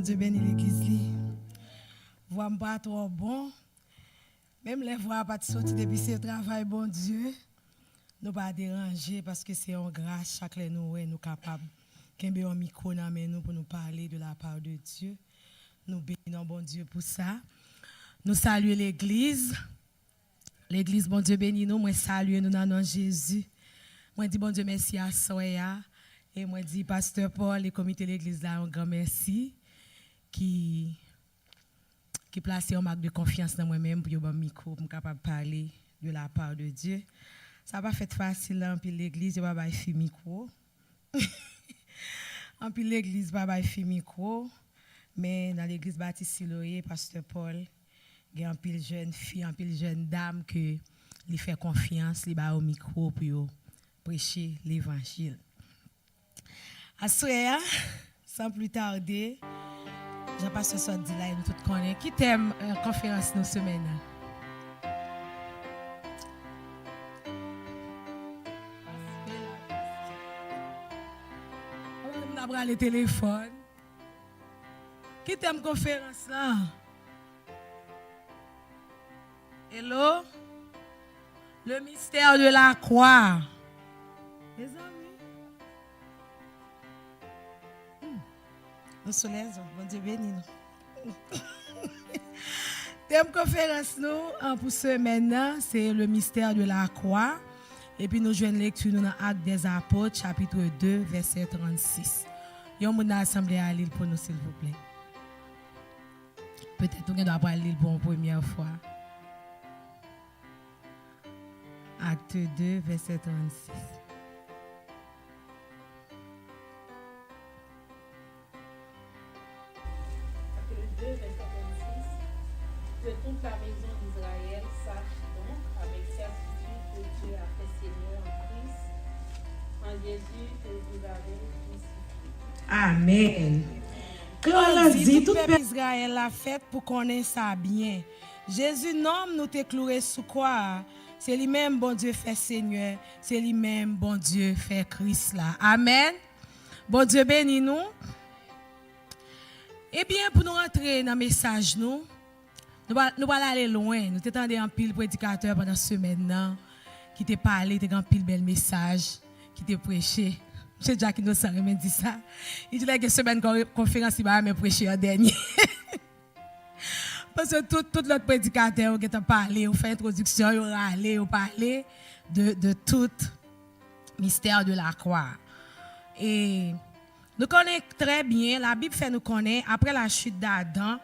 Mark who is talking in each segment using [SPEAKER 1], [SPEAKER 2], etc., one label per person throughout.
[SPEAKER 1] Dieu bénit l'église. Voix pas trop bon. Même les voix pas sorti depuis ce travail, bon Dieu. Nous pas déranger parce que c'est en grâce chaque nous capables qu'un un micro dans nous pour nous parler de la part de Dieu. Nous bénissons bon Dieu pour ça. Nous saluons l'église. L'église, bon Dieu bénit nous. Moi salue nous dans le nom de Jésus. Moi dis bon Dieu merci à Soya. Et moi dis pasteur Paul et comité de l'église là un grand merci qui place un marque de confiance dans moi-même pour un micro pour capable parler de la part de Dieu. Ça va pas fait facile là puis l'église va pas fi micro. En puis l'église va pas fi micro mais dans l'église Baptiste Siloé pasteur Paul il y a un pile jeune fille, un pile jeune dame que lui fait confiance, lui ba au micro pour prêcher l'évangile. Assoya, sans plus tarder, je passe ce soir dit là, nous tous connaissons. Qui t'aime conférence nos semaines? On a pris le téléphone. Qui t'aime conférence là? Hello? Le mystère de la croix. Les amis. Nous sommes les hommes, bon Dieu béni nous. Thème conférence nous pour ce maintenant, c'est le mystère de la croix. Et puis nous jouons une lecture dans Actes des Apôtres, chapitre 2, verset 36. Yon moun dans l'assemblée à lire pour nous s'il vous plaît. Peut-être qu'on doit pas lire pour une première fois. Acte 2, verset 36.
[SPEAKER 2] Que toute la maison d'Israël sache donc avec certitude que Dieu a fait Seigneur en Christ, en Jésus que vous avez crucifié.
[SPEAKER 1] Amen. Claude dit, tout le peuple Israël l'a fait pour connaître ça bien. Jésus nomme nous te cloué sous quoi? C'est lui-même, bon Dieu, fait Seigneur. C'est lui-même, bon Dieu, fait Christ là. Amen. Bon Dieu bénis nous. Eh bien, pour nous rentrer dans le message, nous allons aller loin. Nous t'attendons un pile prédicateur pendant ce semaine qui t'a parlé, t'a un pile bel message, qui t'a prêché. M. Jacques Innocent m'a dit ça. Il dit que semaine conférence, il va me prêcher en dernier. Parce que tout l'autre prédicateur qui t'a parlé, on fait introduction, on râlé, on parlé de tout mystère de la croix. Et nous connaissons très bien, la Bible fait nous connaître, après la chute d'Adam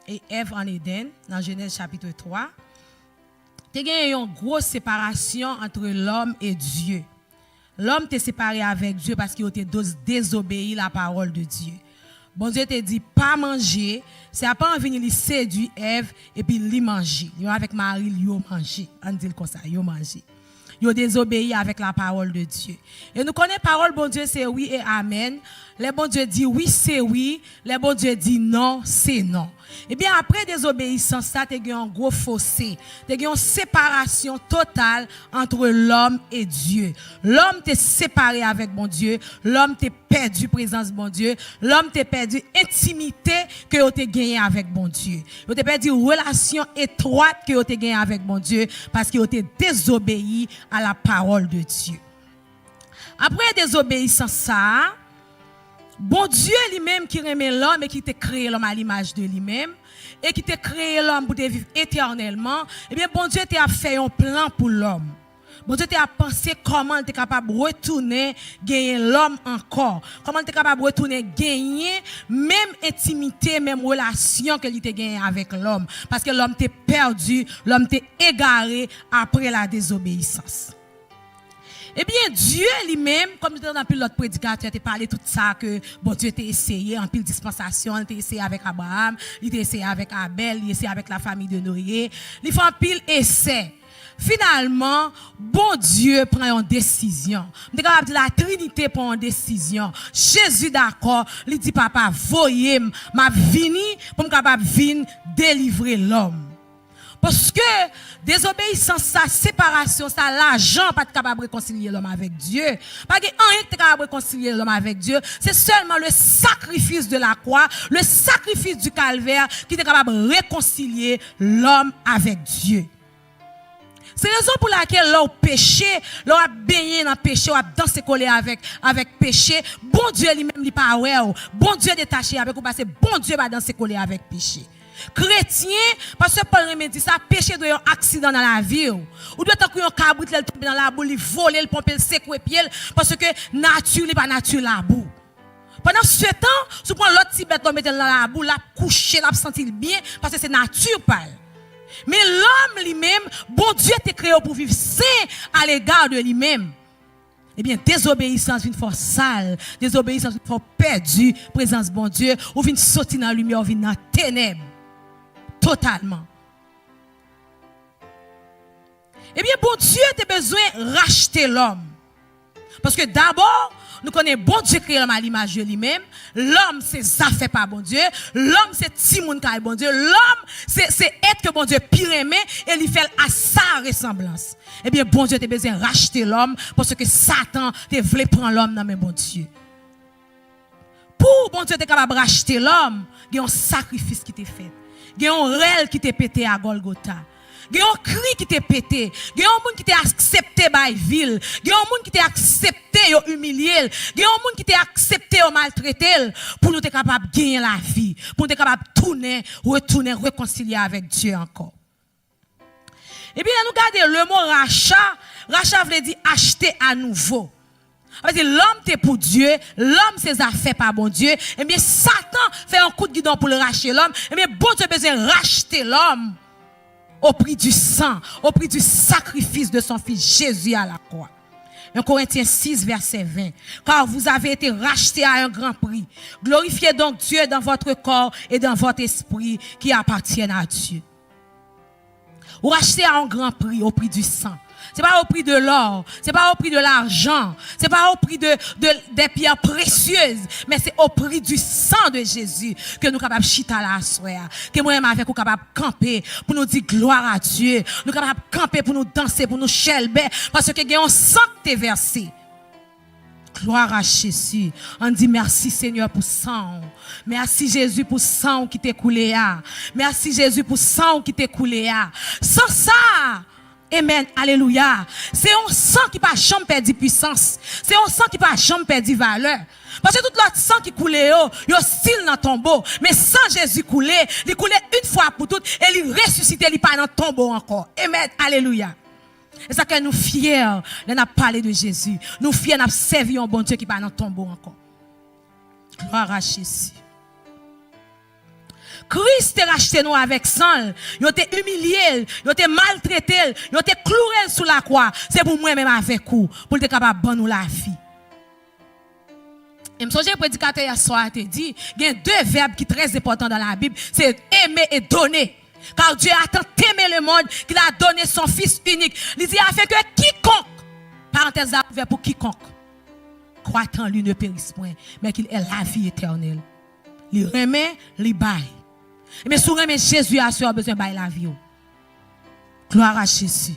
[SPEAKER 1] et Ève en Éden, dans Genèse chapitre 3, il y a une grosse séparation entre l'homme et Dieu. L'homme était séparé avec Dieu parce qu'il était désobéi à la parole de Dieu. Bon Dieu te dit pas manger, c'est à pas venir lui séduire Ève et puis lui manger. Yo avec Marie lui manger, on dit comme ça, yo manger. Yo désobéi avec la parole de Dieu. Et nous connaissons la parole bon Dieu c'est oui et amen. Les bon Dieu dit oui c'est oui, les bon Dieu dit non c'est non. Et bien après désobéissance ça tu as un gros fossé, tu as une séparation totale entre l'homme et Dieu. L'homme t'est séparé avec bon Dieu, l'homme t'est perdu présence bon Dieu, l'homme t'est perdu intimité que tu as gagné avec bon Dieu. Tu as perdu relation étroite que tu as gagné avec bon Dieu parce que tu as désobéi à la parole de Dieu. Après désobéissance ça, bon Dieu lui-même qui remet l'homme et qui t'a créé l'homme à l'image de lui-même et qui t'a créé l'homme pour vivre éternellement, eh bien bon Dieu t'a fait un plan pour l'homme. Bon Dieu t'a pensé comment il est capable de retourner gagner l'homme encore. Comment il est capable de retourner gagner même intimité, même relation que il t'a gagné avec l'homme parce que l'homme t'est perdu, l'homme t'est égaré après la désobéissance. Eh bien, Dieu lui-même, comme nous avons l'autre prédicateur, tu as parlé de tout ça, que bon Dieu t'a essayé, en pile dispensation, il t'a essayé avec Abraham, il t'a essayé avec Abel, il t'a essayé avec la famille de Noé, il fait un pile essai. Finalement, bon Dieu prend une décision. Je capable de dire la Trinité prend une décision. Jésus d'accord, il dit papa, voyez m'a vini pour me capable venir délivrer l'homme. Parce que désobéissance, ça, séparation, ça, l'argent, pas capable de réconcilier l'homme avec Dieu. Pas que rien qui est capable de réconcilier l'homme avec Dieu. C'est seulement le sacrifice de la croix, le sacrifice du calvaire qui est capable de réconcilier l'homme avec Dieu. C'est la raison pour laquelle l'on péché, l'on a baigné dans le péché, on a dansé collé avec péché. Bon Dieu lui-même, il pas ouais. Bon Dieu détaché avec vous parce que bon Dieu va danser collé avec péché. Chrétien, parce que Paul Rémy dit ça, péché doit y avoir un accident dans la vie. Ou doit être un cabrit, il tombe dans la boue, il vole, il pompe, il secouer pied, parce que nature n'est pas nature la boue. Pendant ce temps, si vous prenez l'autre petit bête, mettez dans la boue, la coucher, la sentir bien, parce que c'est nature pâle. Mais l'homme lui-même, bon Dieu t'a créé pour vivre sain à l'égard de lui-même. Eh bien, désobéissance, une fois sale, désobéissance, une fois perdue, présence bon Dieu, ou vient sortir dans la lumière, ou vient dans la ténèbre. Totalement. Eh bien, bon Dieu a besoin de racheter l'homme. Parce que d'abord, nous connaissons bon Dieu créé l'homme à l'image de lui-même. L'homme, c'est ça fait pas bon Dieu. L'homme, c'est Timoun qui bon Dieu. L'homme, c'est être que bon Dieu pire aimé et lui fait à sa ressemblance. Eh bien, bon Dieu a besoin de racheter l'homme parce que Satan te voulait prendre l'homme dans mes bon Dieu. Pour bon Dieu être capable de racheter l'homme, il y a un sacrifice qui t'est fait. Il y a un rêve qui t'est pété à Golgotha. Il y a un cri qui t'est pété. Il y a un monde qui t'est accepté by ville. Il y a un monde qui t'est accepté et humilié. Il y a un monde qui t'est accepté et maltraité pour nous être capable de gagner la vie. Pour nous être capable de tourner, retourner, réconcilier avec Dieu encore. Et bien, nous regardons le mot rachat. Rachat veut dire acheter à nouveau. L'homme t'es pour Dieu, l'homme ses affaires par bon Dieu. Et bien, Satan fait un coup de guidon pour le racheter l'homme. Et bien, bon Dieu a besoin de racheter l'homme au prix du sang, au prix du sacrifice de son fils Jésus à la croix. 1 Corinthiens 6, verset 20. Car vous avez été rachetés à un grand prix. Glorifiez donc Dieu dans votre corps et dans votre esprit qui appartiennent à Dieu. Ou racheter à un grand prix, au prix du sang. C'est pas au prix de l'or, c'est pas au prix de l'argent, c'est pas au prix des pierres précieuses, mais c'est au prix du sang de Jésus que nous sommes capables de chita la soirée, que moi-même avec nous capables de camper pour nous dire gloire à Dieu, nous capables de camper pour nous danser, pour nous chelber, parce que il y a un sang qui est versé. Gloire à Jésus. On dit merci Seigneur pour sang. Merci Jésus pour sang qui t'est coulé. Merci Jésus pour sang qui t'est coulé. Sans ça, amen, alléluia. C'est un sang qui pas jamais perdu puissance. C'est un sang qui pas jamais perdu valeur. Parce que tout l'autre sang qui coulait, il style dans le tombeau. Mais sans Jésus couler, il coulait une fois pour toutes et il ressuscité, il pas dans le tombeau encore. Amen, alléluia. Et ça que nous fiers, nous avons parlé de Jésus. Nous fiers, nous avons servi un bon Dieu qui pas dans le tombeau encore. Gloire à Jésus. Christ a racheté nous avec sang. Il a été humilié, il a été maltraité, il a été cloué sous la croix. C'est pour moi-même avec vous, pour être capable de donner nous la vie. Et je me souviens, le prédicateur hier soir a dit, il y a deux verbes qui sont très importants dans la Bible, c'est aimer et donner. Car Dieu a tant aimé le monde qu'il a donné son Fils unique. Il dit, il a fait que quiconque, parenthèse ouverte pour quiconque, croit en lui ne périsse point, mais qu'il ait la vie éternelle. Il remet, il baille. Mais si vous remet Jésus, vous avez besoin de bailler la vie. Gloire à Jésus.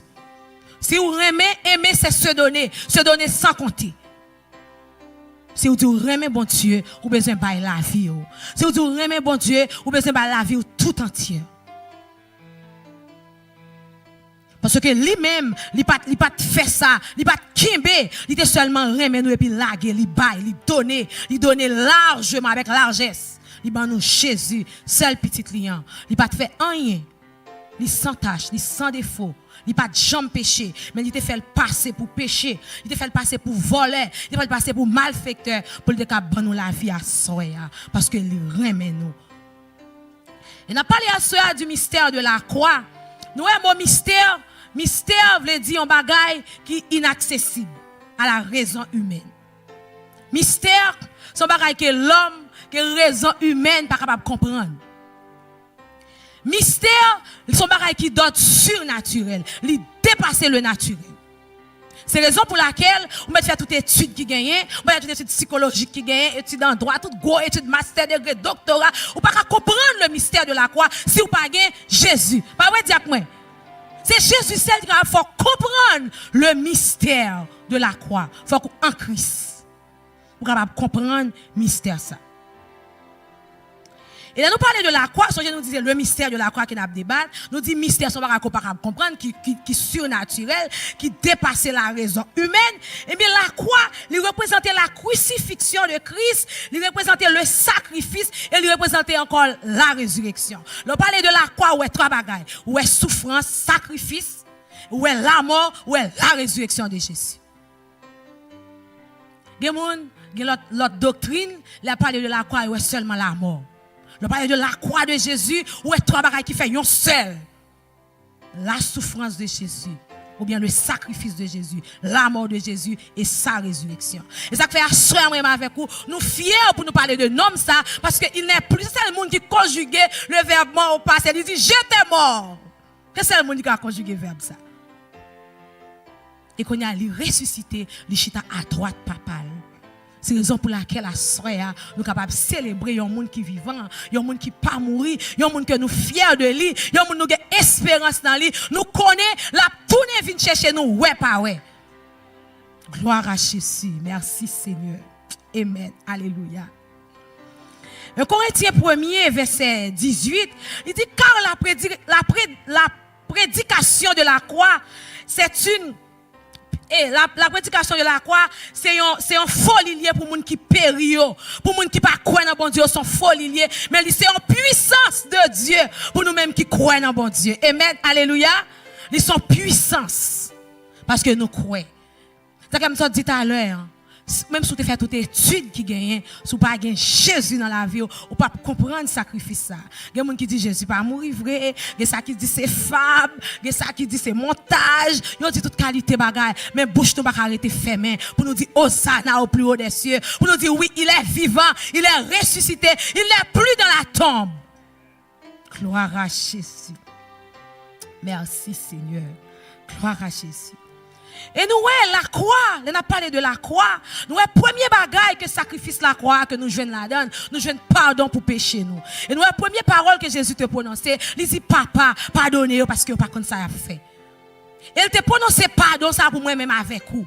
[SPEAKER 1] Si vous remet, aimer, c'est se donner sans compter. Si vous remet bon Dieu, vous avez besoin de bailler la vie. Si vous remet bon Dieu, vous avez besoin de bailler la vie tout entière. Parce que lui-même, il pas fait ça, il pas kimbe, il était seulement remet nous et puis laguer, il baille, il donne largement avec largesse. Il ban nous Jésus, seul petit client. Il pas fait rien. Il sans tâche, il sans défaut. Il pas jamais péché, mais il te fait passer pour pécher, il te fait passer pour voler, il te fait passer pour malfaiteur pour le ban nous la vie à soi parce que il remet nous. Et n'a parlé à soi du mystère de la croix. Nous avons mystère. Mystère veut dire un bagage qui est inaccessible à la raison humaine. Mystère, c'est un bagage que l'homme, que la raison humaine pas capable de comprendre. Mystère, c'est un bagage qui doit être surnaturel, il dépasse le naturel. C'est la raison pour laquelle on va faire toute étude qui gagne, on va faire toute étude psychologique qui gagne, étude en droit, toute gros étude master degré, doctorat, ou pas comprendre le mystère de la croix si vous pas gagne Jésus. Pas vrai dire moi. C'est Jésus seul qui faut comprendre le mystère de la croix. Il faut qu'en Christ, pour capable comprendre le mystère ça. Et là, nous parlons de la croix, nous disons le mystère de la croix qui n'a pas débattu, nous disons mystère, sont pas capable comprendre, qui surnaturel, qui dépasse la raison humaine. Et bien, la croix, il représentait la crucifixion de Christ, il représentait le sacrifice, et il représentait encore la résurrection. Nous parlons de la croix, où est trois bagailles, où est souffrance, sacrifice, où est la mort, où est la résurrection de Jésus. Il y a l'autre doctrine, il a parlé de la croix, où est seulement la mort. On parle de la croix de Jésus, où est trois bagailles qui fait un seul. La souffrance de Jésus, ou bien le sacrifice de Jésus, la mort de Jésus et sa résurrection. Et ça fait assurer avec vous, nous fiers pour nous parler de nom ça, parce qu'il n'est plus, c'est le monde qui conjugue le verbe mort au passé. Il dit, j'étais mort. C'est le monde qui a conjugué le verbe ça. Et qu'on a ressuscité, le chita à droite papal. C'est la raison pour laquelle la soeur nous sommes capables de célébrer un monde qui est vivant, un monde qui n'est pas mourir, un monde que nous fiers de lui, un monde qui a espérance dans lui. Nous connaissons la tournée vient chercher nous, ouais, pas ouais. Gloire à Jésus. Merci Seigneur. Amen. Alléluia. Le Corinthiens 1er, verset 18, il dit car la prédication de la croix, c'est une. Et la prédication de la croix, c'est un folie lié pour les gens qui périssent, pour les gens qui ne croient pas dans bon Dieu, sont folie liés, mais c'est une puissance de Dieu pour nous-mêmes qui croient dans bon Dieu. Amen, alléluia. Ils sont puissance parce que nous croyons. C'est comme ça dit tout à l'heure. Même si tu fais toute étude qui gagne, si tu pas gagne Jésus dans la vie, ou pas comprendre le sacrifice ça. Il y a des gens qui disent Jésus pas mourir vrai, il y a ça qui dit c'est fable, il y a ça qui dit c'est montage, il y a dit toute qualité bagaille, mais bouche nous pas arrêter fermée pour nous dire Hosanna au plus haut des cieux, pour nous dire oui, il est vivant, il est ressuscité, il n'est plus dans la tombe. Gloire à Jésus. Merci Seigneur. Gloire à Jésus. Et nous, la croix, on a parlé de la croix. Nous, le premier bagage que sacrifice la croix, que nous jouons la donne, nous jouons pardon pour pécher nous. Et nous, la première parole que Jésus te prononçait, il dit, papa, pardonnez-vous parce que vous pas comme ça a fait. Et il te prononcé pardon ça pour moi-même avec vous.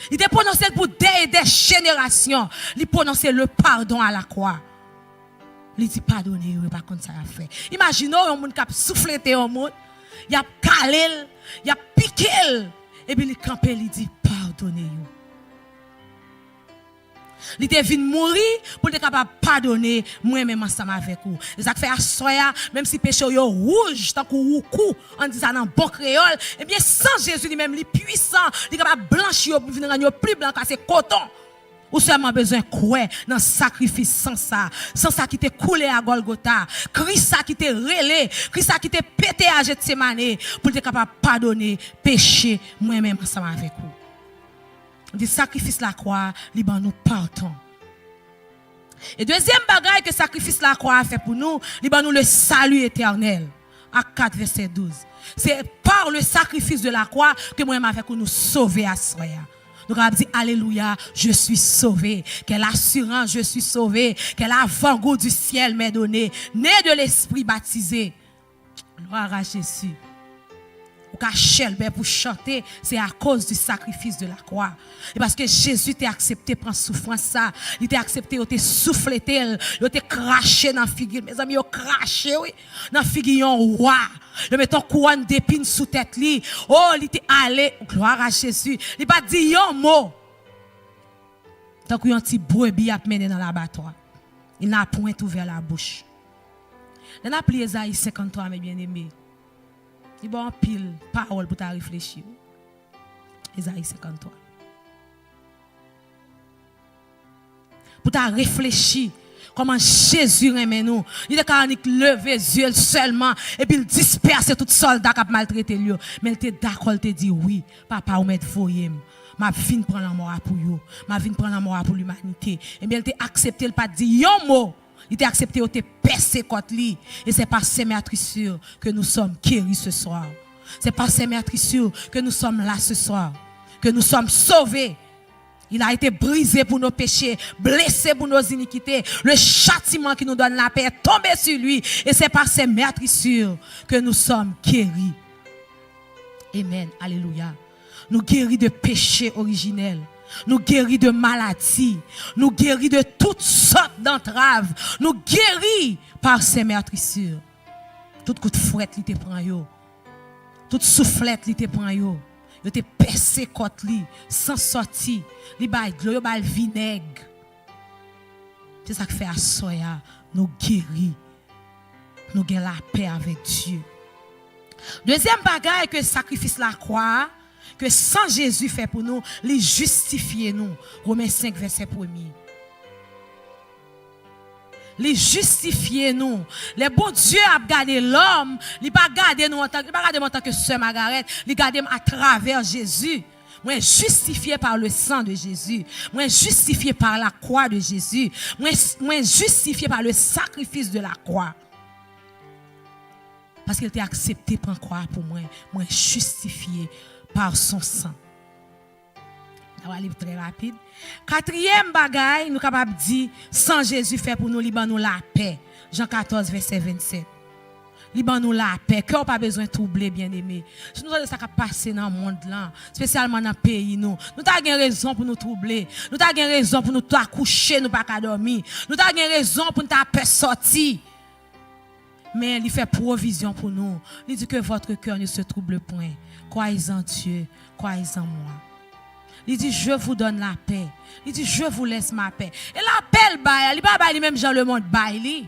[SPEAKER 1] Il te prononcé pour des générations. Il prononçait le pardon à la croix. Il dit, pardonnez-vous, pas comme ça a fait. Imaginez un monde qui a soufflé au monde, il a calé, il a piqué. Et puis il campe, il dit, pardonnez-vous. Il était venu mourir pour être capable de pardonner moi-même ensemble avec vous. Et ça fait à soya, même si péché est rouge, tant qu'on coup, on dit ça dans bon créole, et bien sans Jésus lui-même, il est puissant, il est capable de blanchir, il est plus blanc que c'est coton. Ou seulement besoin de croire dans le sacrifice sans ça qui t'est coulé à Golgotha, Christ ça qui t'est relé, Christ ça qui t'est pété à Gethsemane, pour être capable de pardonner péché moi-même ensemble avec vous. Du sacrifice la croix, liban nous partons. Et deuxième bagaille que sacrifice la croix a fait pour nous, liban nous le salut éternel. Acte 4 verset 12. C'est par le sacrifice de la croix que moi-même avec vous nous sauver à soi. Donc on a dit alléluia, je suis sauvé. Quelle assurance, je suis sauvé. Quel avant-goût du ciel m'est donné. Né de l'esprit baptisé. Gloire à Jésus. Ou qu'à pour chanter, c'est à cause du sacrifice de la croix. Et parce que Jésus t'a accepté prendre souffrance ça, il t'a accepté, il t'a soufflé, il t'a craché dans la figure. Mes amis, il a craché, oui, dans la figure roi. Il met ton couronne d'épines sous tête li. Oh, il était allé, gloire à Jésus. Il pas dit un mot. Tant qu'il y a un petit brebis à mener dans l'abattoir. Il n'a point ouvert la bouche. Il a appelé Esaïe 53, mes bien-aimés. Il y a un pile parole pour te réfléchir. Esaïe 53. Pour te réfléchir comment Jésus aime nous. Il est quand il lever les yeux seulement et puis il disperse tout soldat qui a maltraité lui. Mais il était d'accord, il te dit oui, papa, ou mettre foyer. Ma vie prend la mort pour vous. Ma vie prend la mort pour l'humanité. Et bien il t'a accepté, il pas dit un mot. Il t'a accepté, il t'a percé contre lui. Et c'est par ces meurtrissures que nous sommes guéris ce soir. C'est par ces meurtrissures que nous sommes là ce soir. Que nous sommes sauvés. Il a été brisé pour nos péchés, blessé pour nos iniquités. Le châtiment qui nous donne la paix est tombé sur lui. Et c'est par ces meurtrissures que nous sommes guéris. Amen. Alléluia. Nous guéris de péché originel. Nous guéris de maladies. Nous guéris de toutes sortes d'entraves. Nous guéris par ces meurtrissures. Tout coup de fouette, il te prend yo. Toute soufflette, il te prend yo. Yo te percé côte li, sans sortir. Li bay glo, yo bay vinaigre. C'est ça que fait à soya. Nous guéris. Nous avons la paix avec Dieu. Deuxième bagaille que sacrifice la croix, que sans Jésus fait pour nous, les justifier nous. Romains 5, verset 1er. Les justifier nous. Le bon Dieu a gardé l'homme, il pas garder nous en tant que sœur Margaret, il garder à travers Jésus. Moi justifié par le sang de Jésus. Moi justifié par la croix de Jésus. Moi justifié par le sacrifice de la croix. Parce qu'il était accepté pour croire pour moi. Moi justifié par son sang. On va aller très rapide. Quatrième bagaille, nous sommes capables de dire, sans Jésus fait pour nous, liban nous la paix. Jean 14, verset 27. Liban nous la paix, que on pas besoin de troubler, bien aimé. Si nous avons ça qui passe dans le monde là, spécialement dans le pays nous avons raison pour nous troubler. Nous avons raison pour nous accoucher, nous pas dormir. Nous avons raison pour nous peur sortir. Mais il fait provision pour nous. Il dit que votre cœur ne se trouble point. Croyez en Dieu, croyez en moi. Il dit, je vous donne la paix. Il dit, je vous laisse ma paix. Et la paix, il pas bail même Jean le monde bail.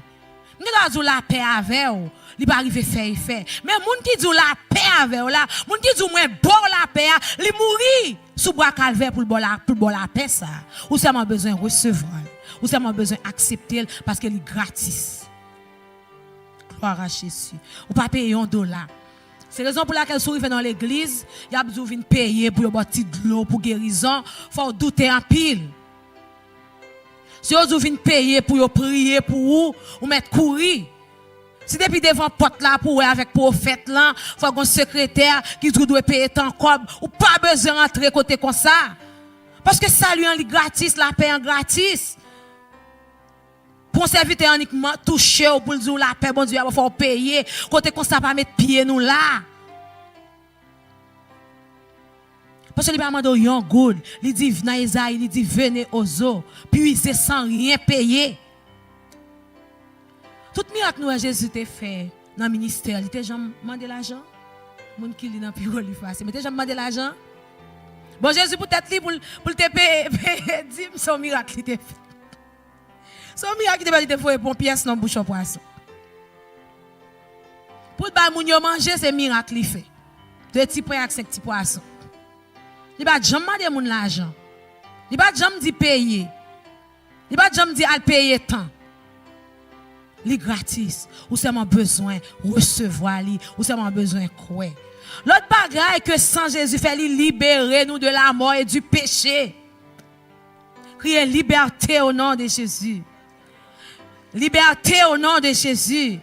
[SPEAKER 1] Nous avons la paix avec vous. Il pas arriver faire effet. Mais moun qui dit la paix avec vous là, moun qui dit moi bon la paix, il mourir sous bras calvaire pour la paix ça. Ou seulement besoin de recevoir. Ou seulement besoin d'accepter parce qu'elle est gratis. Gloire à Jésus. Ou pas payer $1. C'est la raison pour laquelle si vous arrivez dans l'église, il y a besoin de payer pour votre petit de l'eau, pour guérison. Il faut douter en pile. Si vous avez payer pour prier pour vous, ou mettre courir. Si depuis devant porte là pour avec prophète là, il faut un secrétaire qui doit payer tant cob, ou pas besoin d'entrer côté comme ça. Parce que ça lui est gratis, la paix est gratis. Pour un serviteur uniquement touché pour dire la paix, bon Dieu, il faut payer. Côté comme ça, pas mettre pied nous là. Parce que il va demander yon good. Il dit, dans Isaïe, il dit, venez aux eaux, puisez sans rien payer. Tout miracle nous Jésus t'a fait dans le ministère, il t'a jamais demandé l'argent. Mon qui li dans bureau li face, mais t'a jamais demandé l'argent. Bon Jésus peut-être li pour te payer, dis son miracle il t'a fait. Son miracle qui te fait pour pièce dans bouche poisson. Pour ba moun yo manger c'est miracle li fait. 2 petits pois avec 5 petits poissons. Il va jamais demander moun l'argent. Il va jamais dire payer. Il va jamais dire al payer tant. Li gratis. Ou seulement besoin recevoir li, ou seulement besoin croire. L'autre bagaille que sans Jésus fait li libérer nous de la mort et du péché. Criez liberté au nom de Jésus. Liberté au nom de Jésus.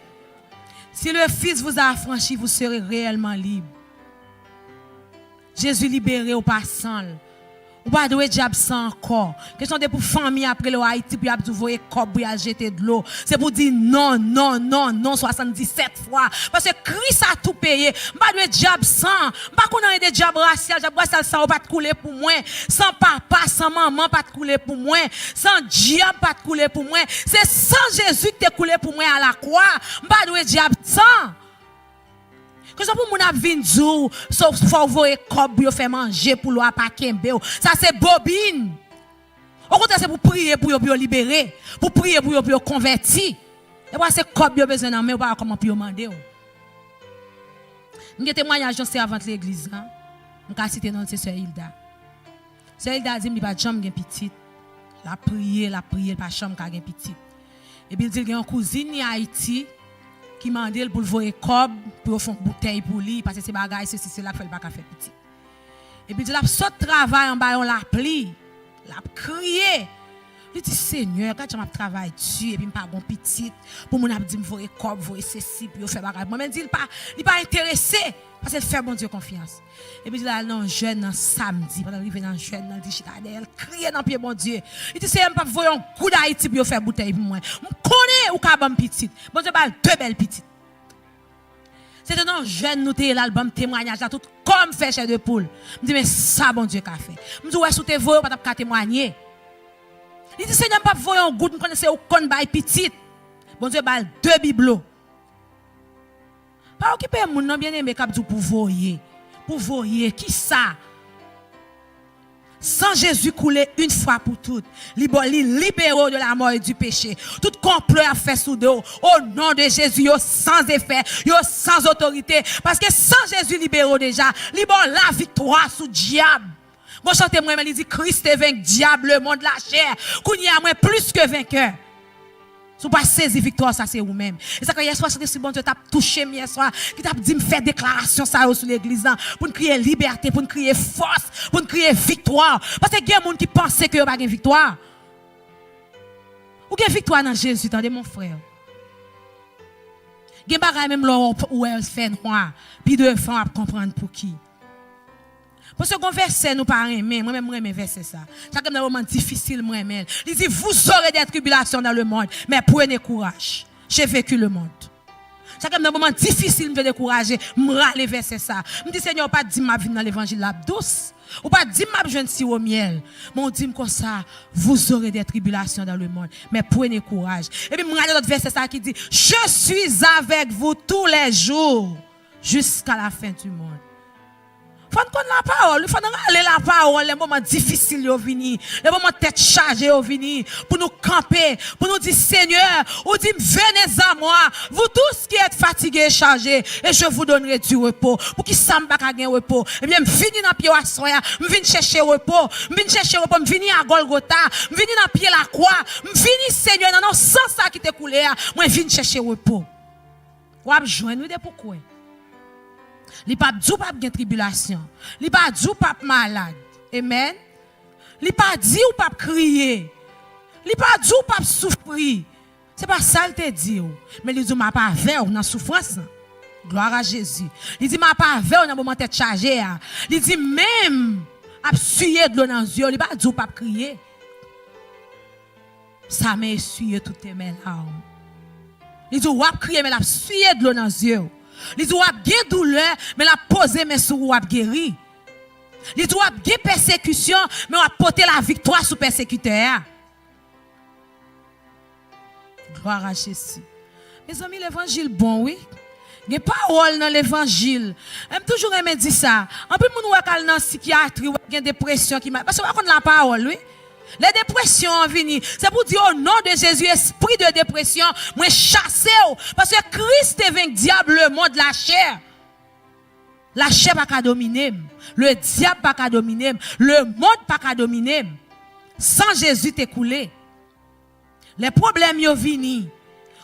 [SPEAKER 1] Si le Fils vous a affranchi, vous serez réellement libre. Jésus libéré au passant. Ou pas de diable sans encore. Question de pour famille après le Haïti, puis vous voyez corps pour jeter de l'eau. C'est pour dire non, non, non, non, 77 fois. Parce que Christ a tout payé. Pas de diable sans. Pas qu'on a des diables racial, diable racial sans pas de couler pour moi. Sans papa, sans maman, pas de couler pour moi. Sans diable, pas de couler pour moi. C'est sans Jésus qui t'a coulé pour moi à la croix. Pas de diable sans. Que ça pour mon avin djou, sauf faut voyer cob yo faire manger pour l'oa pa kembe. Ça c'est bobine. Au contraire c'est pour prier pour yo libérer, pour prier pour yo convertir. Et voilà c'est cob yo besoin nan mais pas comment pour yo demander. M'gè témoignage dans servante l'église hein. M'ka citer non c'est sœur Hilda. Sœur Hilda dit m'li pas jambe gen petite. La prier pas chambre ka gen petite. Et puis il dit gen une cousine en Haïti qui m'a dit pour le voir cob pour faire une bouteille pour lui parce que c'est bagaille ceci c'est là fait pas faire petit et puis il a sauté travail en bas on l'a pli l'a crié il dit Seigneur quand tu m'as travaillé dessus et puis pas bon petit pour mon a dit me voir cob voir ceci puis faire bagaille moi même dit il pas intéressé parce qu'il fait bon Dieu confiance et puis il a non jeune samedi pendant arriver dans jeune dans dit chitadelle crier dans pied bon Dieu il dit c'est même pas voir un coup d'Haïti pour faire bouteille pour moi me connais ou ka bon petit bon Dieu pas deux belles petites C'était dans jeune nous t'es l'album témoignage là tout comme fait chair de poule. Me dit mais ça bon Dieu qu'a fait. Me dit ouais sous tes voix pas t'a témoigner. Il dit Seigneur pas voyer un goût me connaissez au con bail petit. Bon Dieu bal 2 bibelots. Pas occuper moun non bien aimé cap pour voyer. Pour voyer qui ça? Sans Jésus couler une fois pour toutes, libéraux de la mort et du péché. Tout complot a fait sous dos. Au nom de Jésus, yo sans effet, yo sans autorité. Parce que sans Jésus libéraux déjà, libéraux la victoire sous diable. Bon chante moi, il dit Christ est vaincu, diable, le monde, la chair. Qu'on y a moins plus que vainqueur. Si vous pas saisi victoire, ça c'est vous-même. Et ça, quand hier soir, c'est bon Dieu t'a touché hier soir, qui t'a dit me faire déclaration ça sur l'église, pour nous crier liberté, pour nous crier force, pour nous crier victoire. Parce que il y a des gens qui pensent que vous n'avez pas de victoire. Ou avez victoire dans Jésus, attendez mon frère. Il y a des gens même là où elle fait noir, puis deux fois à comprendre pour qui. Parce que le verset nous pas aimer, moi-même je verset ça. Chaque moment difficile moi même. Il dit vous aurez des tribulations dans le monde, mais prenez courage. J'ai vécu le monde. Chaque moment difficile me décourager, me râler verset ça. Me dit Seigneur pas dit m'a venir dans l'évangile la douce. Ou pas dit m'a jeune si au miel. Mais on dit comme ça, vous aurez des tribulations dans le monde, mais prenez courage. Et puis me râler l'autre verset ça qui dit je suis avec vous tous les jours jusqu'à la fin du monde. Il faut qu'on la parole, il faut aller la parole, les moments difficiles au vini, les moments tête chargée au vini, pour nous camper, pour nous dire Seigneur, ou dit venez à moi, vous tous qui êtes fatigués et chargés, et je vous donnerai du repos. Pour qui ça m'a pas gagner repos? Eh bien, je viens dans pied à soya, je viens chercher repos, je viens chercher repos, je viens à Golgotha, je viens dans pied la croix, je viens Seigneur, non, sans ça qui te coulé, moi je viens chercher repos. Ou joindre de pourquoi? Li pa djou pa gen tribulation. Li pa djou pa malade. Amen. Li pa di ou pa crier. Li pa djou pa souffrir. C'est pas ça le te dit. Mais li dit m'a pas avec ou dans souffrance. Gloire à Jésus. Li dit m'a pas avec ou dans moment tête chargée. Li dit même a suyer de l'eau dans les yeux, li pa djou pa crier. Ça m'a essuyé toutes tes mains larmes. Li dit ou a crier mais la suyer de l'eau dans les yeux. Il dit, ou a bien douleur, mais la poser mes sous ou a guéri. Il dit, ou a bien persécution, mais ou a porter la victoire sous persécuteur. Gloire à Jésus. Mes amis, l'évangile bon, oui. Il y a parole dans l'évangile. J'aime toujours aimer dire ça. En plus, mon ouakal dans psychiatrie, ou a dépression qui m'a. Parce que on a la parole, oui. Les dépressions viennent. C'est pour dire au nom de Jésus, esprit de dépression, moi chassez. Parce que Christ est vaincu diable, le monde, la chair. La chair pas qu'à dominer. Le diable pas qu'à dominer. Le monde pas qu'à dominer. Sans Jésus t'écouler. Les problèmes yo viennent.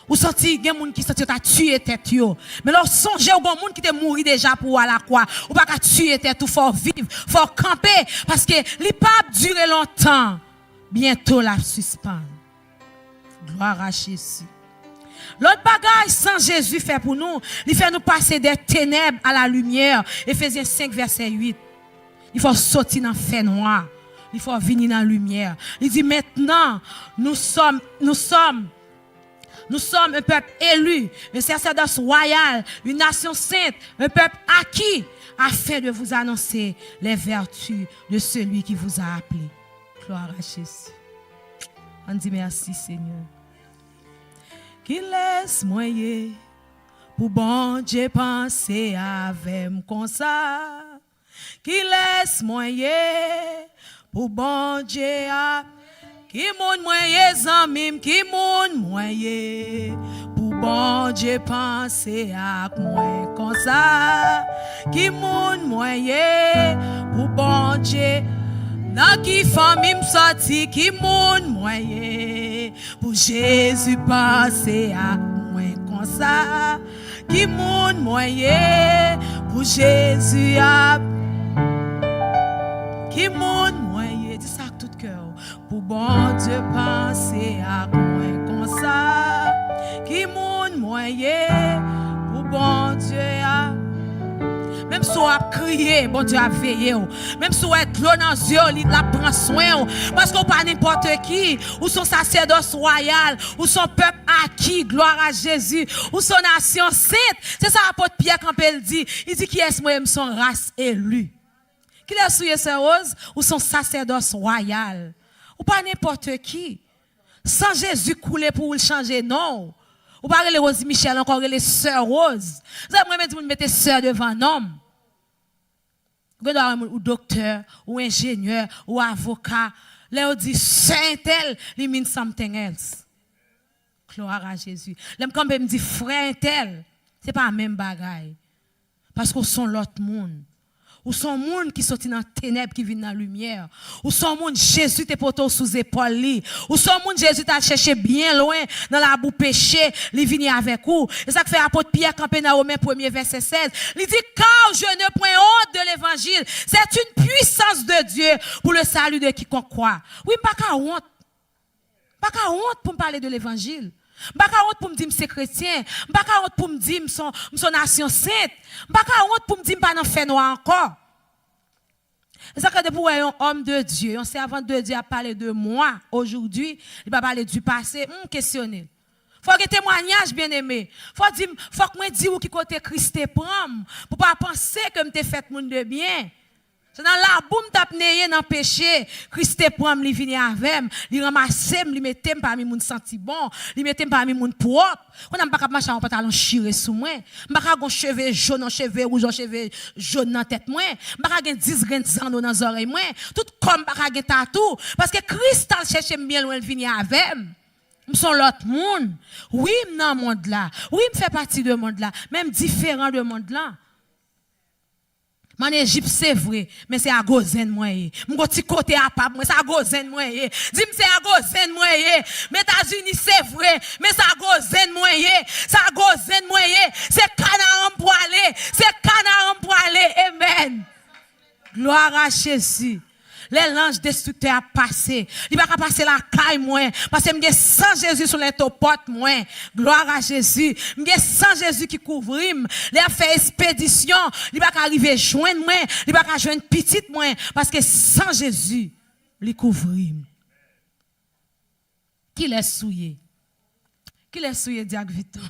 [SPEAKER 1] Ou senti gen moun qui senti t'a tué tête yo. Mais là songez au moun qui te mouri déjà pour à la croix. Ou pas qu'à tuer tête ou faut vivre, faut camper parce que li pas durer longtemps. Bientôt la suspend. Gloire à Jésus. L'autre bagage sans Jésus fait pour nous, il fait nous passer des ténèbres à la lumière. Éphésiens 5 verset 8. Il faut sortir dans le fait noir. Il faut venir dans la lumière. Il dit maintenant nous sommes un peuple élu, un sacerdoce royal, une nation sainte, un peuple acquis afin de vous annoncer les vertus de celui qui vous a appelé. Gloire à Jésus. On dit merci Seigneur. Qui laisse moyen pour bon Dieu penser avec moi comme ça. Qui laisse moyen pour bon Dieu qui moun moyen zanmim, qui moun moyen pour bon Dieu penser avec moi comme ça. Qui moun moyen pour bon Dieu dans qui famille sorti, qui moun moyen pour Jésus passer à moi comme ça. Qui moun moyen pour Jésus à qui moun moyen, dis ça avec tout cœur pour bon Dieu passer à moi comme ça. Qui moun moyen pour bon Dieu à même si si on a crié, bon Dieu a veillé. Même si on a de l'eau dans les yeux, il la prend soin. Parce qu'on pas n'importe qui. Ou son sacerdoce royal, ou son peuple acquis, gloire à Jésus, ou son nation sainte. C'est ça l'apôtre Pierre quand il dit. Il dit qui est-ce moi, son race élue. Qui est souillé ce rose, ou son sacerdoce royal. Ou pas n'importe qui. Sans Jésus couler pour le changer, non. Ou pas les Rose Michel, encore les sœurs Rose. Vous avez même dit vous mettez sœur devant un homme. Ou docteur, ou ingénieur, ou avocat. Là, on dit saint tel, il mean something else. Gloire à Jésus. Là, quand on me dit frère tel, c'est pas la même bagaille. Parce qu'on sont l'autre monde. Ou son monde qui sorti dans la ténèbres qui vient dans la lumière. Ou son monde Jésus te porté sous épaule li. Ou son monde Jésus t'a cherché bien loin dans la boue péché, li vini avec vous. Et ça que fait apôtre Pierre campé dans Romains 1er verset 16. Il dit car je ne prends honte de l'évangile, c'est une puissance de Dieu pour le salut de quiconque croit. Oui, pas qu'à honte. Pas qu'à honte pour me parler de l'évangile. Pas qu'à honte pour me dire que c'est chrétien. Pas qu'à honte pour me dire que son nation sainte. Pas qu'à honte pour me dire que je ne fais pas noir encore. C'est ça que pour un homme de Dieu, un servant de Dieu a parlé de moi aujourd'hui, il va parler du passé, questionner. Faut que témoignage bien aimé. Faut que moi dise où qui côté Christ te prend pour pas penser que me te fait monde de bien. C'est dans la boum tap neye dans péché, Christ te prend li vini avec, li ramasse, li mette parmi moun senti bon, li mette parmi moun propre. On n'a pas marcher en pantalon chiré sous moi, m'pa ka gon cheveux jaune, cheveux rouge, cheveux jaune dans tête moi, m'pa ka gen 10 grains de sang dans les oreilles moi, tout comme m'pa ka gen tatou parce que Christ a cherché bien loin vini avec. Nous sommes l'autre monde. Oui, dans le monde là. Oui, me fait partie de monde là, même différent de monde là. En Égypte, c'est vrai, mais c'est à Gozen, moi. Mon petit côté à Pape, moi, c'est à Gozen, moi. Dis-moi, c'est à Gozen, moi. Mais États-Unis, c'est vrai, mais c'est à Gozen, moi. C'est à Gozen, moi. C'est Canaan pour aller. C'est Canaan pour aller. Amen. Gloire à Jésus. Les l'ange destructeur a passé. Il va pas passer la caille, moi. Parce que je sans Jésus sur les topotes, moi. Gloire à Jésus. Je sans Jésus qui couvre. Il a fait expédition. Il va pas arriver joindre moi. Il va pas joindre petite, moi. Parce que sans Jésus, il couvre. Qui l'a souillé? Qui l'a souillé, Diac Victor?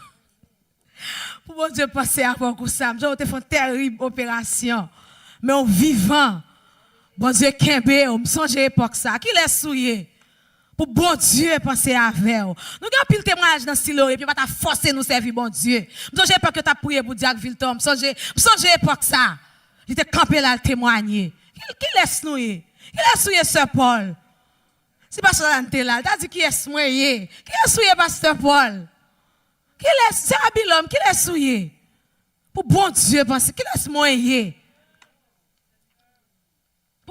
[SPEAKER 1] Pour mon Dieu, passer avant que ça. J'ai fait une terrible opération. Mais en vivant. Bon Dieu, Kembe, on me songe époque ça. Qui l'a souillé? Pour bon Dieu penser avec vous. Nous avons pile témoignage dans Silo et puis on va forcer nous servir bon Dieu. Je songe époque que tu as prié pour Diac Vilton. Je songe époque ça. Il était campé là, témoigner. Qui l'a souillé? Qui l'a souillé, Sœur Paul? Si pasteur Ante là, t'as dit qui est souillé? Qui l'a souillé, pasteur Paul? Qui l'a souillé? C'est Abilom, qui l'a souillé? Pour bon Dieu penser, qui l'a souillé?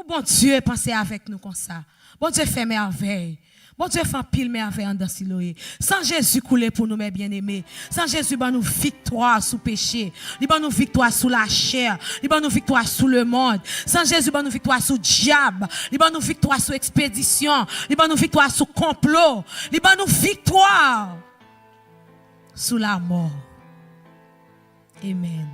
[SPEAKER 1] Bon Dieu, pensez avec nous comme ça. Bon Dieu fait merveille. Bon Dieu fait pile merveille en dans Siloé. Sans Jésus couler pour nous, mes bien-aimés. Sans Jésus, il nous victoire sous péché. Il nous victoire sous la chair. Il nous victoire sous le monde. Sans Jésus, il nous victoire sous diable. Il nous victoire sous expédition. Il nous victoire sous complot. Il nous victoire sous la mort. Amen.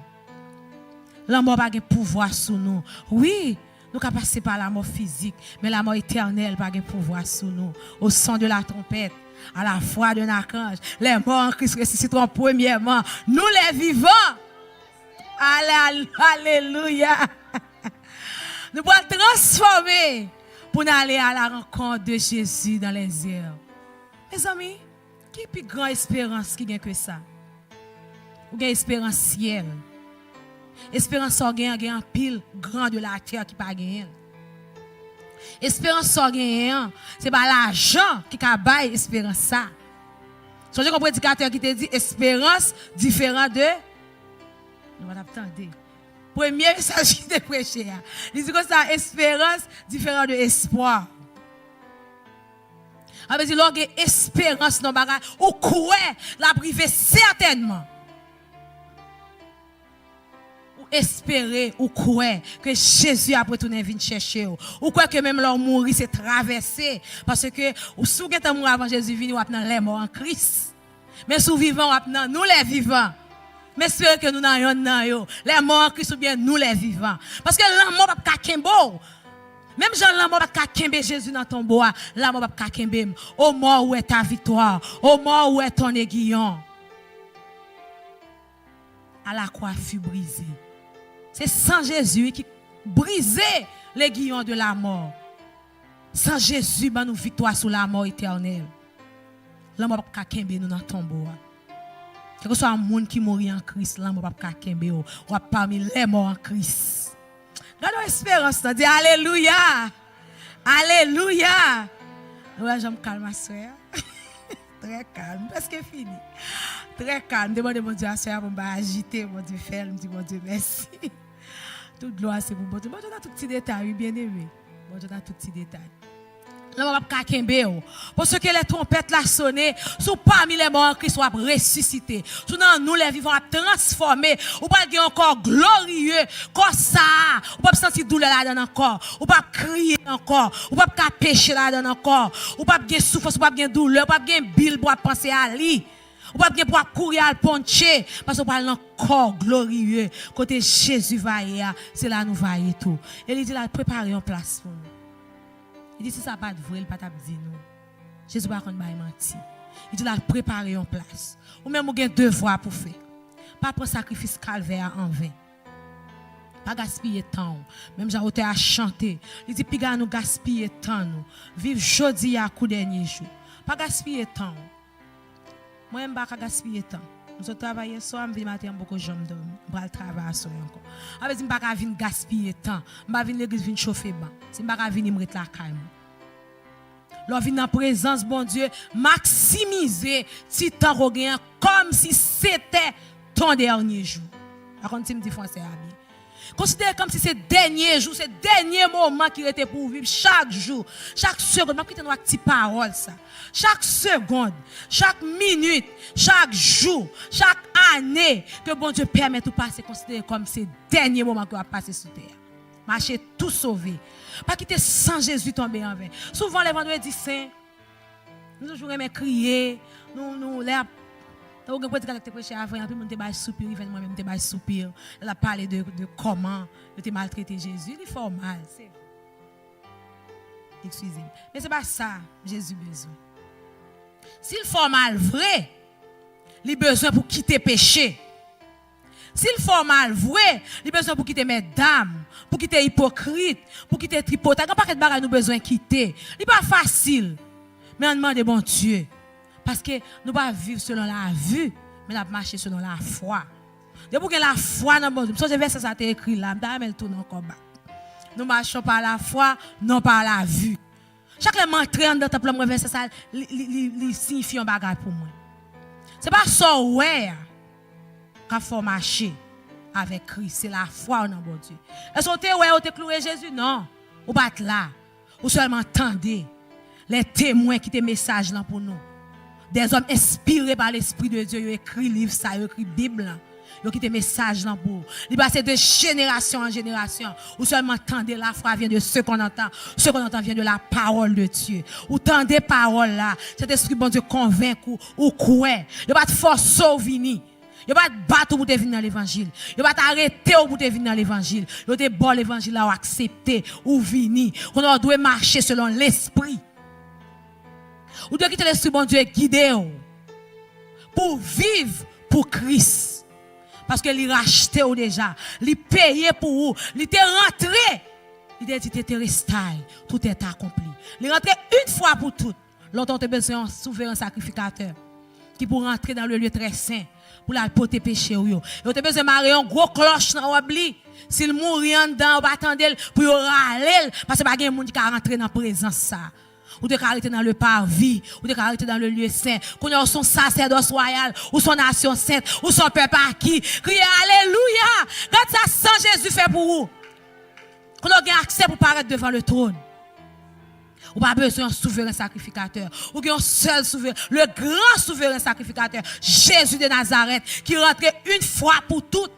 [SPEAKER 1] La mort n'a pas de pouvoir sur nous. Oui. Nous sommes passés par la mort physique, mais la mort éternelle n'a pas de pouvoir sur nous. Au son de la trompette, à la voix d'un archange, les morts en Christ ressusciteront premièrement. Nous les vivants. Alléluia. Nous pouvons transformer pour aller à la rencontre de Jésus dans les airs. Mes amis, qui est plus grande espérance qui gagne que ça? Ou gagne espérance ciel? Espérance gagne un pile grand de la terre qui pas gagne. Espérance gagne, c'est pas l'argent qui a bail espérance ça. Songez comme prédicateur qui te dit espérance différent de nous va attendre. Premier message qui te prêché. Il dit que ça espérance différent de espoir. Avec dit l'orgue espérance dans bagage ou quoi la privé certainement. Espérer ou croire que Jésus a retourné venir chercher ou croire que même leur mourir c'est traversé parce que ou sous que mort avant Jésus venu ou dans les morts en Christ mais sous vivant ou nous les vivants Mais espérons que nous n'ayons les morts en Christ ou bien nous les vivants. Parce que la mort va pas kembo. Même Jean la mort va pas kembe Jésus dans ton bois, la mort va pas kembe. Au mort où est ta victoire? Au mort où est ton aiguillon? À la croix fut brisée. C'est sans Jésus qui brisait l'aiguillon de la mort. Sans Jésus, ben nous victoire sur la mort éternelle. La mort va pas kembe nous dans ton bois. Quel que soit un monde qui mourit en Christ, là, on va pas kembe ou parmi les morts en Christ. Gardons espérance, dis alléluia. Alléluia. Ouais, je me calme, ma soeur. Très calme, parce que fini. Très calme. Demandez mon Dieu à soeur pour m'agiter, mon Dieu faire, me dit mon Dieu merci. Toute gloire c'est pour mon Dieu. Bon Dieu dans tout petit détail, bien aimé. Bon Dieu dans tout petit détail. Là, on va pas kembe. Parce que les trompettes la sonné, sous parmi les morts qui soient ressuscités. Sous nous les vivants transformés. Ou pas gagner encore glorieux comme ça. Ou pas sentir douleur là-dedans encore. Ou pas crier encore. Ou pas pécher là-dedans encore. Ou pas gagner souffrance, ou pas gagner douleur, ou pas gagner bile pour penser à lui. Ou pas gagner pour courir à le poncher parce qu'on parle encore glorieux côté Jésus va y c'est là nous va y tout. Et il dit là préparer une place pour nous. Il dit si ça pas de vrai, il pas t'a dit nous. Jésus pas contre menti. Il dit là préparer une place. Ou même vous avez devoir pour faire. Pas pour sacrifice calvaire en vain. Pas gaspiller temps. Même j'ai été à chanter. Il dit puis nous gaspiller temps nous. Vivre jeudi à coup dernier jour. Pas gaspiller temps. Moi je pas gaspiller temps. Nous travaillons soir, je matin beaucoup j'aime dormir. Je vais travailler soir encore. Avec je pas venir gaspiller temps. Je pas venir l'église venir chauffer ban. Si je pas venir me mettre la caille. Lors vient en présence bon Dieu, maximiser si temps qu'on gagne comme si c'était ton dernier jour. Par contre, si me dit français bien. Considère comme si c'est dernier jour, c'est dernier moment qui était pour vivre chaque jour, chaque seconde. Je vais une petite parole ça. Chaque seconde, chaque minute, chaque jour, chaque année que bon Dieu permet de passer, considère comme ces derniers moments que va passer sur terre. Marcher tout sauvé. Pas quitter sans Jésus tomber en vain. Souvent les vendredis saints, nous toujours aimons crier, nous les donc, on peut dire que prêché avant, puis on te bail soupir, il moi-même te bail soupir. Elle a parlé de comment il te maltraité Jésus, il fait mal, c'est. Excusez-moi. Mais c'est pas ça Jésus besoin. S'il fait mal vrai, il a besoin pour quitter péché. S'il fait mal vrai, il a besoin pour quitter mesdames, pour quitter hypocrite, pour quitter tripote. Il n'y a pas de bagage nous besoin quitter. Il n'est pas facile. Mais on demande bon Dieu. Parce que nous ne pouvons pas vivre selon la vue, mais nous marcher selon la foi. Depuis que la foi dans bon Dieu, ce verset ça été écrit là, nous tout dans le combat. Nous marchons par la foi, non par la vue. Chaque fois que je dans le temple, le verset ça, il signifie un bagage pour moi. Ce n'est pas ça ouais qu'il faut marcher avec Christ, c'est la foi dans bon Dieu. Est-ce que tu es cloué Jésus? Non. Ou pas là. Ou seulement entendez les témoins qui te message là pour nous. Des hommes inspirés par l'Esprit de Dieu, ils écrit livre ça, ils écrit Bible, ils quitté message là pour. Ils passent de génération en génération. Ou seulement entendez la foi vient de ce qu'on entend. Ce qu'on entend vient de la parole de Dieu. Ou tendez parole là, cet esprit bon Dieu convainc ou croit. Il pas de force au vini. Il pas de battre pour te venir dans l'évangile. Il pas t'arrêter pour te venir dans l'évangile. Il te bon l'évangile là ou accepter ou venir. On doit marcher selon l'esprit. Ou de quitter l'esprit bon Dieu guider pour vivre pour Christ. Parce que il racheté ou déjà, il payé pour vous, il était rentré. Il dit t'es resté, tout est accompli. Il est rentré une fois pour toutes. Longtemps tu as besoin d'un souverain sacrificateur qui pour rentrer dans le lieu très saint pour la porter péché ou yo. Et tu as besoin de marier un gros cloche dans l'oubli. S'il mourit en dedans, on va attendre pour râler parce que pas de monde qui a rentré dans la présence ça. Ou de caractère dans le parvis, ou de caractère dans le lieu saint, qu'on a son sacerdoce royal, ou son nation sainte, ou son peuple acquis. Criez Alléluia! Quand ça sent Jésus fait pour vous, qu'on a accès pour paraître devant le trône. Ou pas besoin d'un souverain sacrificateur, ou un seul souverain, le grand souverain sacrificateur, Jésus de Nazareth, qui rentrait une fois pour toutes.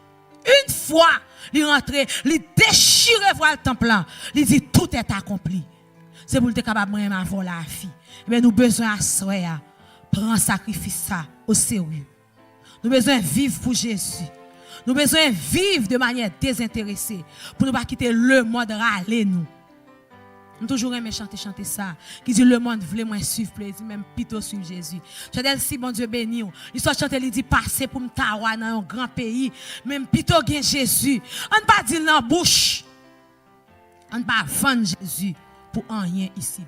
[SPEAKER 1] Une fois, il rentrait, il déchirait voir le temple, il dit tout est accompli. C'est pour être capable de avoir la vie. Mais nous avons besoin de soeur, prendre sacrifice ça au sérieux. Nous avons besoin de vivre pour Jésus. Nous avons besoin de vivre de manière désintéressée pour ne pas quitter le monde râler nous. Nous toujours aimé chanter ça. Qui dit le monde voulait moins suivre plaisir, même plutôt suivre Jésus. Je dis si bon Dieu béni. L'histoire chanter il dit passer pour me tawa dans un grand pays, même plutôt gain Jésus. On ne pas dire dans la bouche. On ne pas vendre Jésus pour rien ici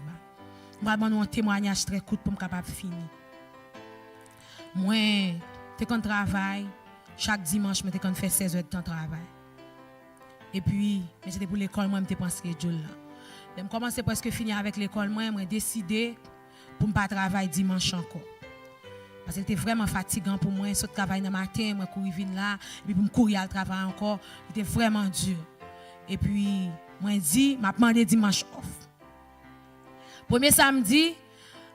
[SPEAKER 1] bas. Moi un témoignage très court pour me capable finir. Moi, t'es qu'on travaille chaque dimanche, mais t'es qu'on fait 16 heures de temps de travail. Et puis, mais c'était pour l'école, moi, je pense que je là. Je commence presque finir avec l'école, moi, j'ai décidé pour ne pas travailler dimanche encore. Parce que c'était vraiment fatigant pour moi. Je travaille le matin, je courir là, et puis pour me courir à travail encore, c'était vraiment dur. Et puis, moi, je dis, je demandé dimanche off. Premier samedi,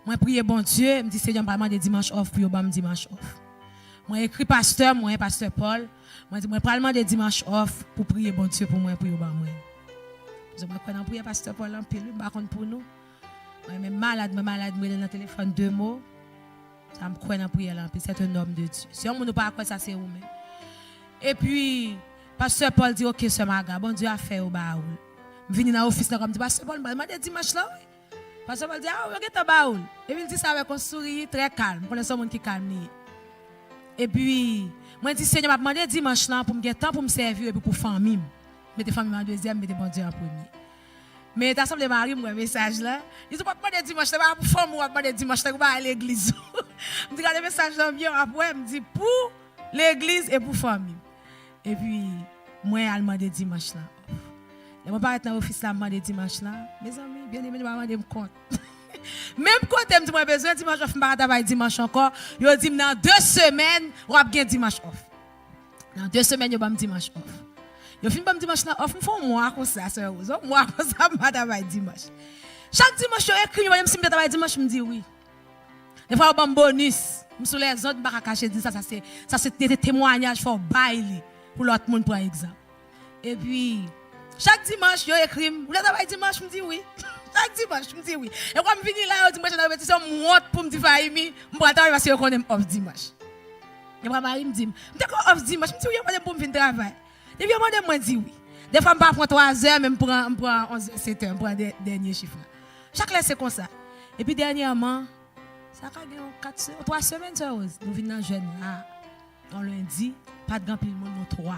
[SPEAKER 1] moi, prier bon Dieu, je me dis, Seigneur, je demande dimanche off, puis je dimanche off. Moi, écrit pasteur, moi, pasteur Paul, moi, dis, moi, demander dimanche off pour prier bon Dieu pour moi, pour moi. Je me connais prier pasteur Paul en pile, par contre pour nous. Moi même malade, moi dans le téléphone 2 mots. Ça me connaît prier là, c'est un homme de Dieu. Si on ne pas quoi ça c'est où même. Et puis pasteur Paul dit OK ce maga, bon Dieu a fait au baoul. Je viens dans l'office là comme dit pasteur Paul, je dimanche là. Pasteur Paul dit ah, regarde ta baoul. Et puis il dit ça avec un sourire très calme, on connaît ce monde qui calme. Et puis moi dit Seigneur m'a demandé dimanche là pour me gagner temps pour me servir et puis pour famille. Mettez famille en deuxième, mettez bon Dieu en premier. Mais t'as semblé Marie mon message là. Ils ont pas demandé dimanche, c'est pas pour femme ou pas demandé dimanche, c'est pour aller à l'église. Me dit le message là bien après me dit pour l'église et pour famille. Et puis moi elle demandé dimanche là. Et moi pas être dans l'office là demandé dimanche là. Mes amis, bien aimé moi demander me compte. Même quand elle me dit moi besoin dimanche off, pas travailler dimanche encore. Yo dit dans 2 semaines, on va bien dimanche off. Dans 2 semaines yo va me dimanche off. Je finis pas dimanche là, off, me font moi comme ça, sœur Rose. Moi comme ça, je travaille dimanche. Chaque dimanche, je écris, même si je travaille dimanche, je me dis oui. Des fois, on bonus. Je suis les autres, je cacher ça c'est des témoignages pour bailler pour l'autre monde par exemple. Et puis chaque dimanche, je écris, vous travaillez dimanche, je me dis oui. Chaque dimanche, je me dis oui. Et quand je viens là, dimanche, je répétition, je monte pour me dire Faïmi, je vais travailler parce que je connais off dimanche. Et moi, Marie me dit, je suis off dimanche, je me dis oui, je vais pour me travailler. Depuis que je dis oui. Des fois, je prends 3 heures, même pour 11 7 heures, pour un dernier chiffre. Chaque fois, c'est comme ça. Et puis, dernièrement, ça a 3 semaines, nous venons dans le jeune là. On lundi, pas de grand pile monde, nous 3.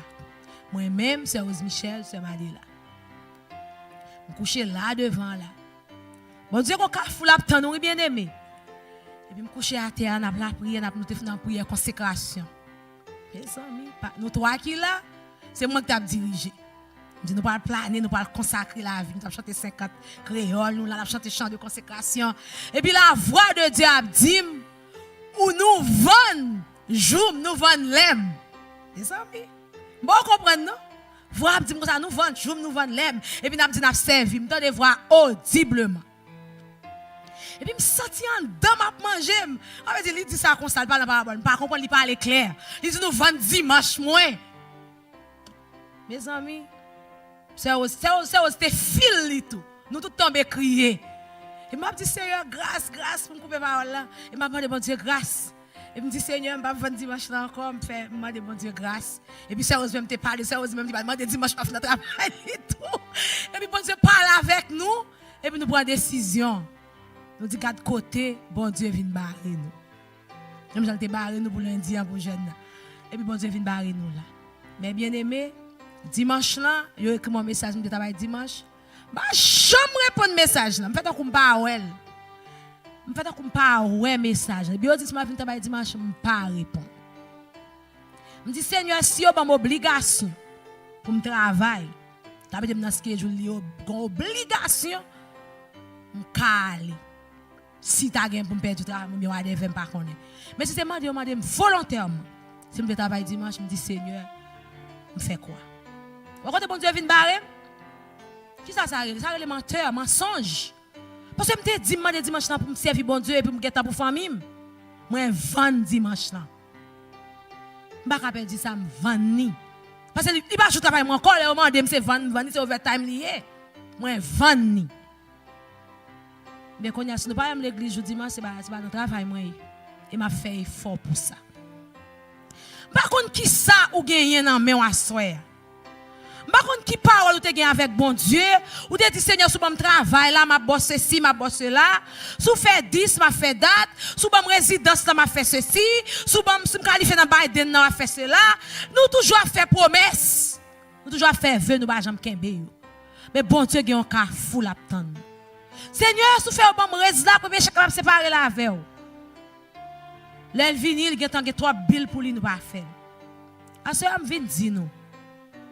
[SPEAKER 1] Moi-même, c'est Rose Michel, c'est Madela. Je me couche là devant là. Bon Dieu, qu'on a fou la temps, nous bien aimé. Et puis, je me couche à terre, on a la prière, on a la prière, consécration. Nous 3 qui là. C'est moi qui t'ai dirigé. Nous pas planer, nous pas consacrer la vie, nous avons chanté 50 créoles, nous avons chanté chant de consécration. Et puis la voix de Dieu a dit où nous vendons, joum, nous vendons l'aime. C'est ça, oui. Bon, comprenez, non? Voix dit comme ça, nous vendons, joum, nous vendons l'aime. Et puis nous avons dit, nous avons servi, nous avons des voix audiblement. Et puis, je me sens en dedans, je manger. On va dire, il dit ça comme ça, il parle pas la parole, pas comprendre, il parle clair. Il dit, nous vendons dimanche moins. Mes amis, c'est fil tout. Nous tout tombés crier. Et m'a dit Seigneur grâce pour me couper parole là. Et m'a demandé bon Dieu grâce. Et me dit Seigneur m'a vendre dimanche là encore me fait m'a demandé bon Dieu grâce. Et puis sérieusement me te parler sérieusement me demander dimanche off dans travail et tout. Et puis bon Dieu parle avec nous et puis nous prend décision. Nous dit quatre côté bon Dieu vient barrer nous. Même j'allais te barrer nous pour lundi pour jeune. Et puis bon Dieu vient barrer nous là. Mais bien aimé dimanche là, yo écrit mon message de travail dimanche. Bah jamais répondre message là. Me fait comme pas ouais. Me fait comme pas ouais message. Et puis yo dit m'a vinn travail dimanche, me pas répondre. Me dit Seigneur si yo ban obligation pour me travailler. Ça veut dire dans schedule li yo gon obligation me caler. Si tu as gagné pour me perdre du travail, je ne vais pas connaître. Mais si c'est demandé volontairement, si je travaille dimanche, je me dis Seigneur, je fais quoi? Quand bon Dieu vient barrer, qui ça arrive? Ça arrive menteur, mensonge. Parce que je me dis dimanche pour me servir bon Dieu et pour me gâter pour famille. Moi, je vends dimanche là. Je ne vais pas dire ça, je vends. Parce que il ne va pas travailler encore, il va me vendre, c'est overtime lié. Moi, je vends. Mais quand nous ne pas l'église dimanche, c'est pas notre travail moi. Et m'a fait effort pour ça. Par contre, qui ça ou gagne dans main à soir? Par contre, qui parole ou te gagne avec bon Dieu? Ou te dit Seigneur, sous bon travail là, m'a bosse ceci, m'a bosse là. Sous fait 10, m'a fait date. Sous bon résidence là, m'a fait ceci. Sous bon si me qualifié dans Biden là, m'a fait cela. Nous toujours fait promesse. Nous toujours fait vœu, nous pas jamais kembe. Mais bon Dieu gagne un cas fou la tande. Seigneur, sous fait bon résident pour chaque fois séparer la avec vous. L'el vinil il y a 3 billes pour lui nous pas faire. À ce moment vient dire nous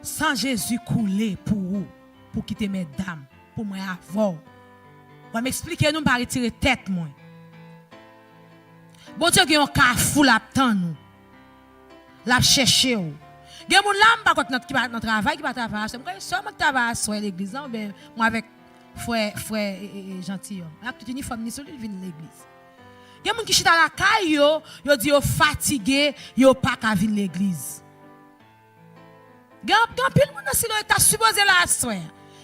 [SPEAKER 1] sans Jésus couler pour vous, pour quitter mesdames, pour moi avoir. On m'expliquer nous pas retirer tête moi. Bon Dieu qui un carrefour la tande nous. La chercher ou. Gen moun là pas contre notre qui pas notre travail qui pas travailler. C'est seulement travail sur l'église là ben moi avec frère gentil. Avec tout uniforme ni sur vinn l'église. Gen moun qui chita la caille yo dit yo fatigué, yo pas ka vinn l'église. Gen pile moun si lo t'a supposé la soir.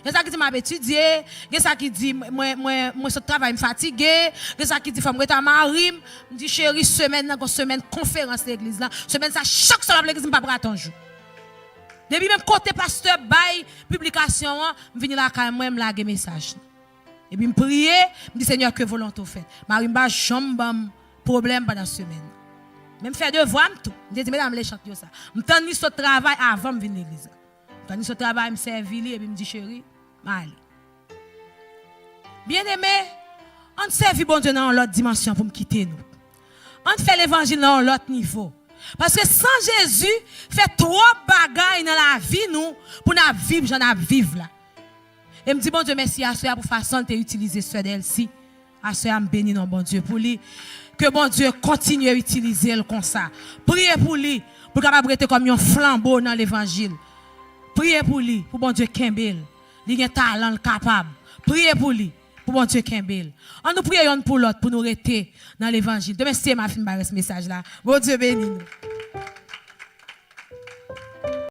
[SPEAKER 1] Gen ça qui dit m'a étudier, gen ça qui dit moi ce travail me fatigué, gen ça qui dit faut me reta mari, me dit chérie semaine conférence l'église là, semaine ça chaque soir l'église me pas prendre ton jour. Depuis même côté pasteur bail publication, me venir là quand moi me laguer message. Et puis me prier, me dit Seigneur que volonté fait. Mari me pas jambe problème pendant semaine. Même faire devoir tout. Me dit mesdames les chante ça. Me tandi ce travail avant me venir l'église. Tandi ce travail me servir et puis me dit chérie, mal. Bien-aimé, on servi bon Dieu dans l'autre dimension pour me quitter nous. On fait l'évangile dans l'autre niveau. Parce que sans Jésus, fait trop bagaille dans la vie nous pour nous vivre, j'en ai vivre là. Et me dit bon Dieu merci à soi pour façon de utiliser ce d'elle-ci. À soi me béni non bon Dieu pour lui que bon Dieu continue à utiliser le comme ça. Priez pour lui pour capable être comme un flambeau dans l'évangile. Priez pour lui pour bon Dieu Kembel. Il a un talent capable. Priez pour lui pour bon Dieu Kembel. On nous prions pour l'autre pour nous rester dans l'évangile. Demain c'est ma fin par ce message là. Bon Dieu béni nous.